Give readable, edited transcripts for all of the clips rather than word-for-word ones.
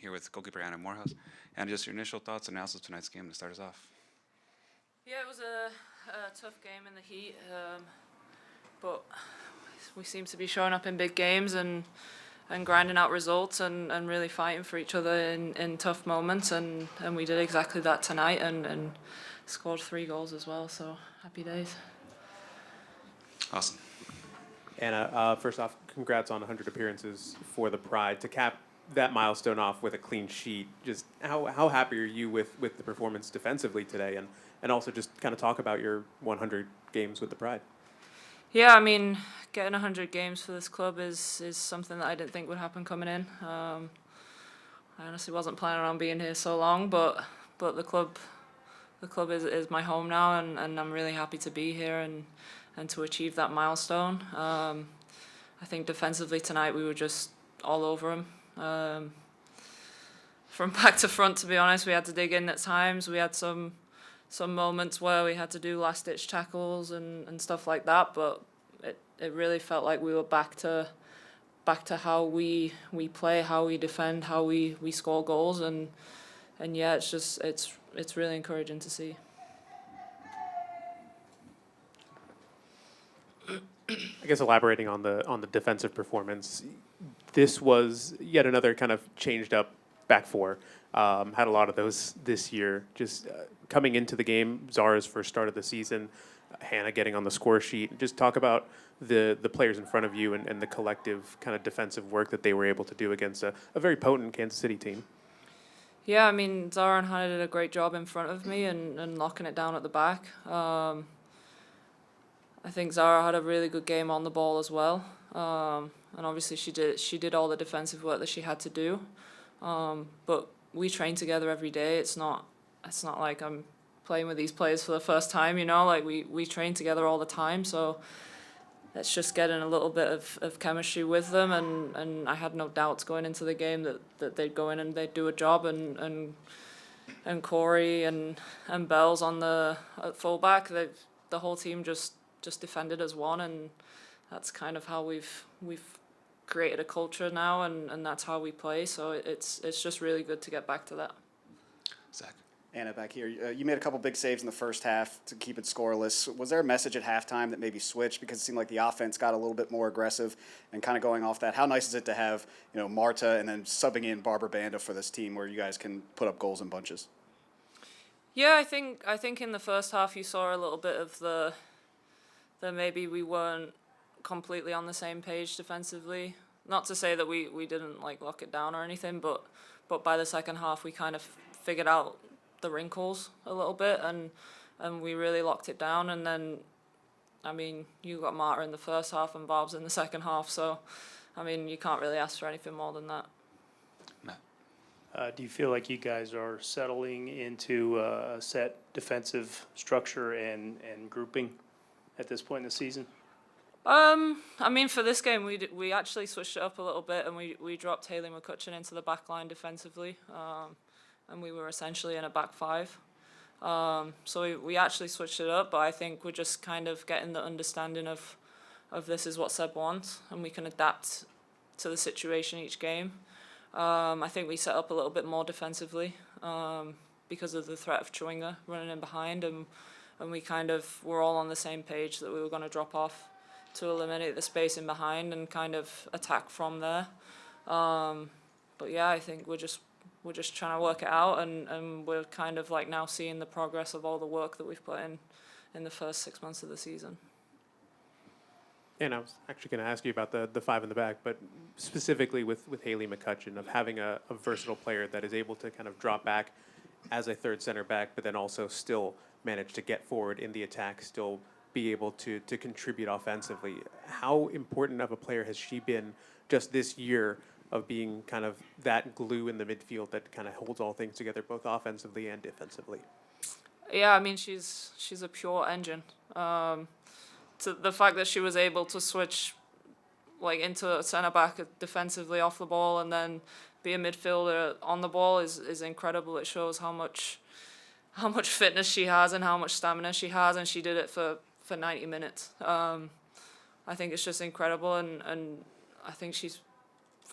here with goalkeeper Anna Moorhouse. And just your initial thoughts and analysis of tonight's game to start us off. Yeah, it was a tough game in the heat, but we seem to be showing up in big games and grinding out results and really fighting for each other in tough moments, and we did exactly that tonight and scored 3 goals as well, so happy days. Awesome. Anna, first off, congrats on 100 appearances for the Pride. To cap that milestone off with a clean sheet, just how happy are you with the performance defensively today, and also just kind of talk about your 100 games with the Pride? Yeah, I mean, getting 100 games for this club is something that I didn't think would happen coming in. I honestly wasn't planning on being here so long, but the club is my home now, and I'm really happy to be here and to achieve that milestone. I think defensively tonight we were just all over them. From back to front, to be honest, we had to dig in at times. We had some moments where we had to do last-ditch tackles and stuff like that, but it really felt like we were back to how we play, how we defend, how we score goals, and yeah, it's really encouraging to see. I guess elaborating on the defensive performance, this was yet another kind of changed up back four. Had a lot of those this year. Just coming into the game, Zara's first start of the season, Hannah getting on the score sheet. Just talk about the players in front of you and the collective kind of defensive work that they were able to do against a very potent Kansas City team. Yeah, I mean, Zara and Hannah did a great job in front of me and locking it down at the back. I think Zara had a really good game on the ball as well, and obviously she did all the defensive work that she had to do. But we train together every day. It's not like I'm playing with these players for the first time, like we train together all the time. So it's just getting a little bit of chemistry with them, and I had no doubts going into the game that they'd go in and they'd do a job, and Corey and Bells on the at fullback, the whole team just defended as one, and that's kind of how we've created a culture now, and that's how we play. So it's just really good to get back to that. Zach. Anna, back here. You made a couple big saves in the first half to keep it scoreless. Was there a message at halftime that maybe switched, because it seemed like the offense got a little bit more aggressive? And kind of going off that, how nice is it to have Marta and then subbing in Barbara Banda for this team where you guys can put up goals in bunches? Yeah, I think in the first half you saw a little bit of the maybe we weren't completely on the same page defensively. Not to say that we didn't lock it down or anything, but by the second half we kind of figured out the wrinkles a little bit, and we really locked it down. And then, I mean, you got Marta in the first half and Barb's in the second half, so I mean, you can't really ask for anything more than that. Do you feel like you guys are settling into a set defensive structure and grouping at this point in the season? I mean, for this game, we actually switched it up a little bit, and we dropped Hayley McCutcheon into the back line defensively, and we were essentially in a back five. So we actually switched it up, but I think we're just kind of getting the understanding of this is what Seb wants, and we can adapt to the situation each game. I think we set up a little bit more defensively because of the threat of Chewinga running in behind, and we kind of were all on the same page that we were going to drop off to eliminate the space in behind and kind of attack from there. But yeah, I think we're just trying to work it out, and we're kind of now seeing the progress of all the work that we've put in the first 6 months of the season. And I was actually going to ask you about the five in the back, but specifically with Hayley McCutcheon, of having a versatile player that is able to kind of drop back as a third center back, but then also still manage to get forward in the attack, still be able to contribute offensively. How important of a player has she been just this year of being kind of that glue in the midfield that kind of holds all things together, both offensively and defensively? Yeah, I mean, she's a pure engine. To the fact that she was able to switch into a centre back defensively off the ball and then be a midfielder on the ball is incredible. It shows how much fitness she has and how much stamina she has, and she did it for 90 minutes. I think it's just incredible, and I think she's,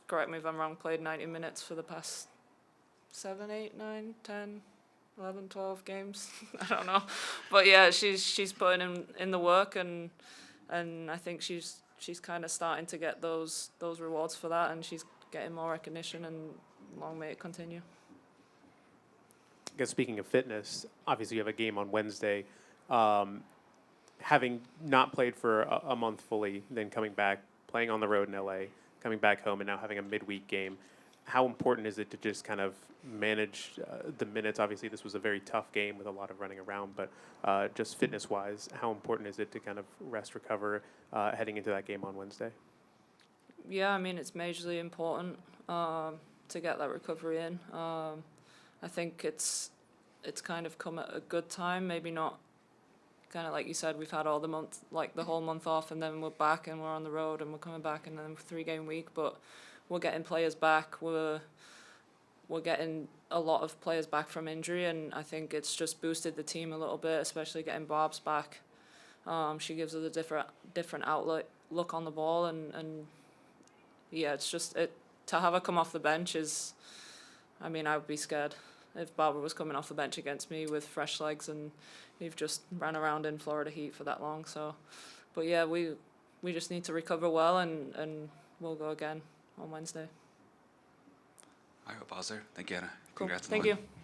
correct me if I'm wrong, played 90 minutes for the past 7, 8, 9, 10, 11, 12 games. I don't know, but yeah, she's putting in the work, and I think she's kind of starting to get those rewards for that, and she's getting more recognition, and long may it continue. I guess speaking of fitness, obviously you have a game on Wednesday. Having not played for a month fully, then coming back, playing on the road in LA, coming back home, and now having a midweek game, how important is it to just kind of manage the minutes? Obviously, this was a very tough game with a lot of running around, but just fitness-wise, how important is it to kind of rest, recover, heading into that game on Wednesday? Yeah, I mean, it's majorly important to get that recovery in. I think it's kind of come at a good time, maybe not kind of like you said, we've had all the month, like the whole month off, and then we're back and we're on the road and we're coming back, and then 3-game week, but we're getting players back. We're getting a lot of players back from injury, and I think it's just boosted the team a little bit, especially getting Barb's back. She gives us a different look on the ball, and yeah, it's just to have her come off the bench is, I mean, I would be scared if Barbara was coming off the bench against me with fresh legs, and we've just ran around in Florida heat for that long. So, but yeah, we just need to recover well, and we'll go again on Wednesday. I hope I was there. Thank you, Anna. Cool. Congrats on the Thank win. you.